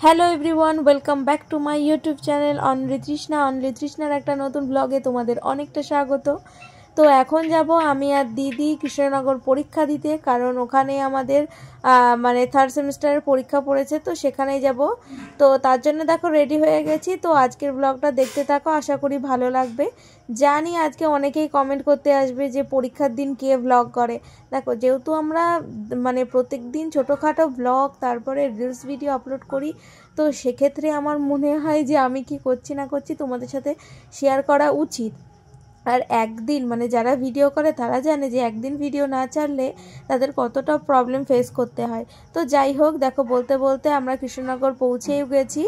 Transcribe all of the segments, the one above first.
Hello everyone, welcome back to my YouTube channel only তৃষ্ণার একটা নতুন ব্লগে তোমাদের অনেকটা স্বাগত। তো এখন যাব আমি আর দিদি কৃষ্ণনগর পরীক্ষা দিতে, কারণ ওখানে আমাদের মানে থার্ড সেমিস্টারের পরীক্ষা পড়েছে, তো সেখানেই যাব। তো তার জন্য দেখো রেডি হয়ে গেছি। তো আজকের ব্লগটা দেখতে থাকো, আশা করি ভালো লাগবে। জানি আজকে অনেকেই কমেন্ট করতে আসবে যে পরীক্ষার দিন কে ব্লগ করে। দেখো, যেহেতু আমরা মানে প্রত্যেক দিন ছোটোখাটো ব্লগ তারপরে রিলস ভিডিও আপলোড করি, তো সেক্ষেত্রে আমার মনে হয় যে আমি কি করছি না করছি তোমাদের সাথে শেয়ার করা উচিত। আর একদিন মানে যারা ভিডিও করে তারা জানে যে একদিন ভিডিও না ছাড়লে তাদের কতটা প্রবলেম ফেস করতে হয়। তো যাই হোক, দেখো বলতে বলতে আমরা কৃষ্ণনগর পৌঁছেও গেছি।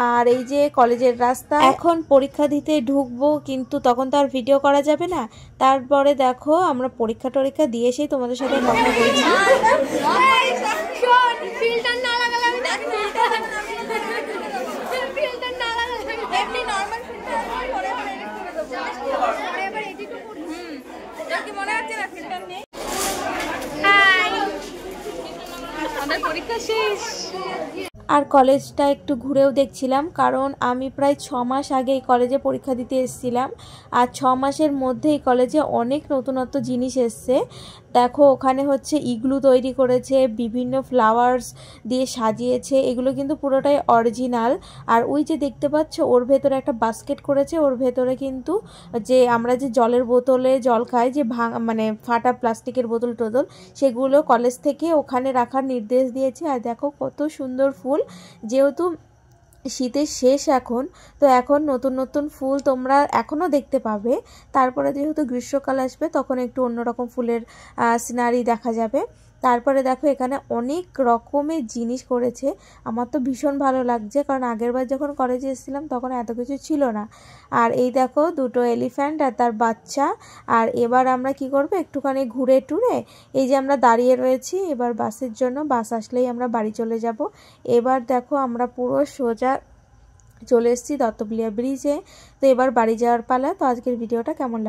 আর এই যে কলেজের রাস্তা, এখন পরীক্ষা দিতে ঢুকবো, কিন্তু তখন তো আর ভিডিও করা যাবে না। তারপরে দেখো আমরা পরীক্ষা দিয়ে এসেই তোমাদের সাথে কথা বলছি। আর কলেজটা একটু ঘুরেও দেখছিলাম, কারণ আমি প্রায় 6 মাস আগে এই কলেজে পরীক্ষা দিতে এসেছিলাম। আর 6 মাসের মধ্যে এই কলেজে অনেক নতুনত্ব জিনিস এসছে। দেখো, ওখানে হচ্ছে ইগলু তৈরি করেছে, বিভিন্ন ফ্লাওয়ার্স দিয়ে সাজিয়েছে, এগুলো কিন্তু পুরোটাই অরিজিনাল। আর ওই যে দেখতে পাচ্ছ ওর ভেতরে একটা বাস্কেট করেছে, ওর ভেতরে কিন্তু যে আমরা যে জলের বোতলে জল খাই, যে মানে ফাটা প্লাস্টিকের বোতল টোতল, সেগুলো কলেজ থেকে ওখানে রাখার নির্দেশ দিয়েছে। আর দেখো কত সুন্দর ফুল, যেহেতু শীতের শেষ এখন, তো এখন নতুন নতুন ফুল তোমরা এখনও দেখতে পাবে। তারপরে যেহেতু গ্রীষ্মকাল আসবে তখন একটু অন্যরকম ফুলের সিনারি দেখা যাবে। তারপরে দেখো এখানে অনেক রকমের জিনিস করেছে, আমার তো ভীষণ ভালো লাগছে, কারণ আগেরবার যখন কলেজে এসেছিলাম তখন এত কিছু ছিল না। আর এই দেখো দুটো এলিফ্যান্ট আর তার বাচ্চা। আর এবার আমরা কি করব, একটুখানি ঘুরে টুরে এই যে আমরা দাঁড়িয়ে রয়েছি এবার বাসের জন্য, বাস আসলেই আমরা বাড়ি চলে যাব। এবার দেখো আমরা পুরো সোজা চলে এসেছি দত্তবিলিয়া ব্রিজে। তো এবার বাড়ি যাওয়ার পালা। তো আজকের ভিডিওটা কেমন লাগে